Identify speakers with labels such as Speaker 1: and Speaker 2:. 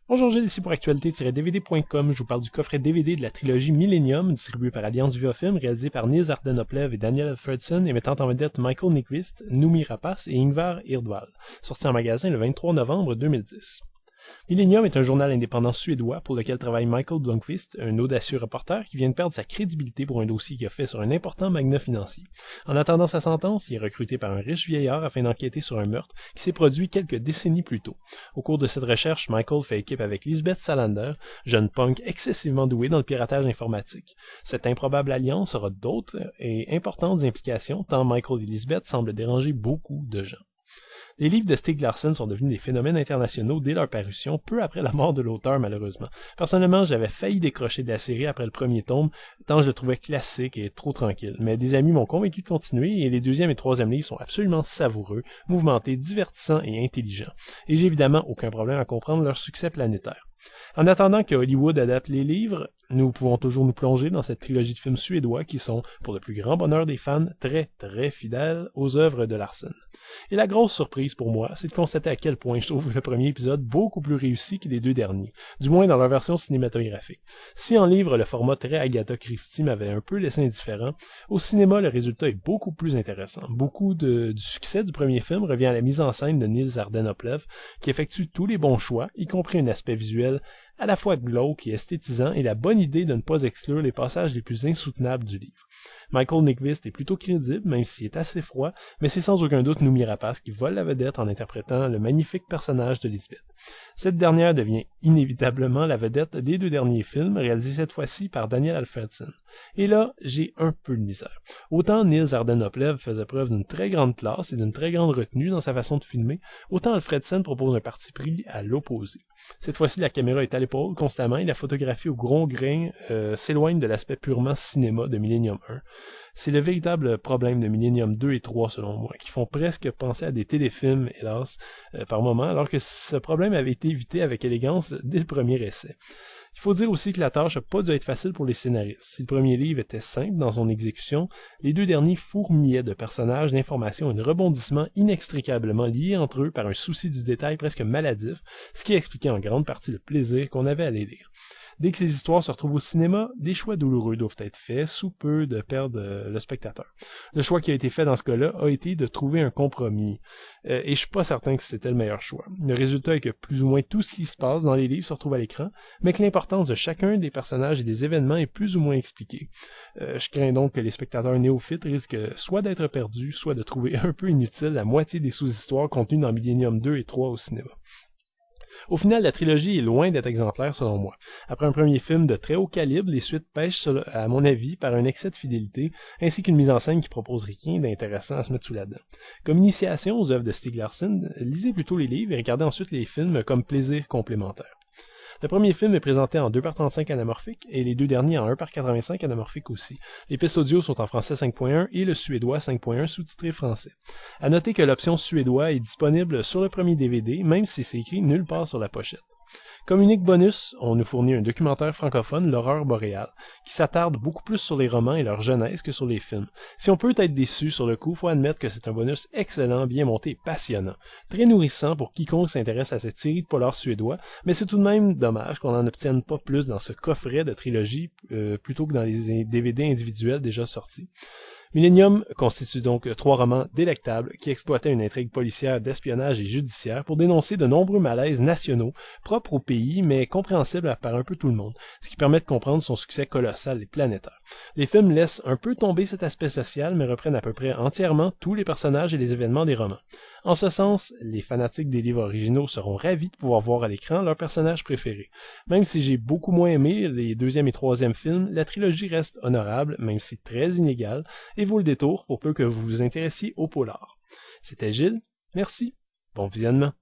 Speaker 1: Bonjour Gilles, ici pour actualité-dvd.com. Je vous parle du coffret DVD de la trilogie Millennium, distribué par Alliance Viva-Film, réalisé par Nils Arden-Oplev et Daniel Alfredson et mettant en vedette Michael Nyqvist, Noomi Rapace et Ingvar Irdwall, sorti en magasin le 23 novembre 2010. Millennium est un journal indépendant suédois pour lequel travaille Michael Blomqvist, un audacieux reporter qui vient de perdre sa crédibilité pour un dossier qu'il a fait sur un important magnat financier. En attendant sa sentence, il est recruté par un riche vieillard afin d'enquêter sur un meurtre qui s'est produit quelques décennies plus tôt. Au cours de cette recherche, Michael fait équipe avec Lisbeth Salander, jeune punk excessivement douée dans le piratage informatique. Cette improbable alliance aura d'autres et importantes implications, tant Michael et Lisbeth semblent déranger beaucoup de gens. Les livres de Stieg Larsson sont devenus des phénomènes internationaux dès leur parution, peu après la mort de l'auteur malheureusement. Personnellement, j'avais failli décrocher de la série après le premier tome, tant je le trouvais classique et trop tranquille. Mais des amis m'ont convaincu de continuer et les deuxième et troisième livres sont absolument savoureux, mouvementés, divertissants et intelligents. Et j'ai évidemment aucun problème à comprendre leur succès planétaire. En attendant que Hollywood adapte les livres, nous pouvons toujours nous plonger dans cette trilogie de films suédois qui sont, pour le plus grand bonheur des fans, très très fidèles aux œuvres de Larsson. Et la grosse surprise pour moi, c'est de constater à quel point je trouve le premier épisode beaucoup plus réussi que les deux derniers, du moins dans leur version cinématographique. Si en livre le format très Agatha Christie m'avait un peu laissé indifférent, au cinéma le résultat est beaucoup plus intéressant. Beaucoup du succès du premier film revient à la mise en scène de Nils Arden-Oplev, qui effectue tous les bons choix, y compris un aspect visuel à la fois glauque et esthétisant et la bonne idée de ne pas exclure les passages les plus insoutenables du livre. Michael Nyqvist est plutôt crédible, même s'il est assez froid, mais c'est sans aucun doute Noomi Rapace qui vole la vedette en interprétant le magnifique personnage de Lisbeth. Cette dernière devient inévitablement la vedette des deux derniers films, réalisés cette fois-ci par Daniel Alfredson. Et là, j'ai un peu de misère. Autant Nils Arden-Oplev faisait preuve d'une très grande classe et d'une très grande retenue dans sa façon de filmer, autant Alfredson propose un parti pris à l'opposé. Cette fois-ci, la caméra est à l'épaule constamment et la photographie au gros grain s'éloigne de l'aspect purement cinéma de Millennium 1. C'est le véritable problème de Millennium 2 et 3 selon moi, qui font presque penser à des téléfilms, hélas, par moment, alors que ce problème avait été évité avec élégance dès le premier essai. Il faut dire aussi que la tâche n'a pas dû être facile pour les scénaristes. Si le premier livre était simple dans son exécution, les deux derniers fourmillaient de personnages, d'informations et de rebondissements inextricablement liés entre eux par un souci du détail presque maladif, ce qui expliquait en grande partie le plaisir qu'on avait à les lire. Dès que ces histoires se retrouvent au cinéma, des choix douloureux doivent être faits, sous peu de perdre le spectateur. Le choix qui a été fait dans ce cas-là a été de trouver un compromis, et je suis pas certain que c'était le meilleur choix. Le résultat est que plus ou moins tout ce qui se passe dans les livres se retrouve à l'écran, mais que l'importance de chacun des personnages et des événements est plus ou moins expliquée. Je crains donc que les spectateurs néophytes risquent soit d'être perdus, soit de trouver un peu inutile la moitié des sous-histoires contenues dans Millennium 2 et 3 au cinéma. Au final, la trilogie est loin d'être exemplaire selon moi. Après un premier film de très haut calibre, les suites pêchent, à mon avis, par un excès de fidélité, ainsi qu'une mise en scène qui propose rien d'intéressant à se mettre sous la dent. Comme initiation aux œuvres de Stieg Larsson, lisez plutôt les livres et regardez ensuite les films comme plaisir complémentaire. Le premier film est présenté en 2:35 anamorphique et les deux derniers en 1:85 anamorphique aussi. Les pistes audio sont en français 5.1 et le suédois 5.1 sous-titré français. À noter que l'option suédois est disponible sur le premier DVD, même si c'est écrit nulle part sur la pochette. Comme unique bonus, on nous fournit un documentaire francophone, L'Aurore boréale, qui s'attarde beaucoup plus sur les romans et leur jeunesse que sur les films. Si on peut être déçu sur le coup, faut admettre que c'est un bonus excellent, bien monté et passionnant. Très nourrissant pour quiconque s'intéresse à cette série de polars suédois, mais c'est tout de même dommage qu'on n'en obtienne pas plus dans ce coffret de trilogie plutôt que dans les DVD individuels déjà sortis. Millennium constitue donc 3 romans délectables qui exploitaient une intrigue policière d'espionnage et judiciaire pour dénoncer de nombreux malaises nationaux propres au pays mais compréhensibles par un peu tout le monde, ce qui permet de comprendre son succès colossal et planétaire. Les films laissent un peu tomber cet aspect social mais reprennent à peu près entièrement tous les personnages et les événements des romans. En ce sens, les fanatiques des livres originaux seront ravis de pouvoir voir à l'écran leurs personnages préférés. Même si j'ai beaucoup moins aimé les deuxième et troisième films, la trilogie reste honorable, même si très inégale, et vaut le détour pour peu que vous vous intéressiez au polar. C'était Gilles, merci, bon visionnement.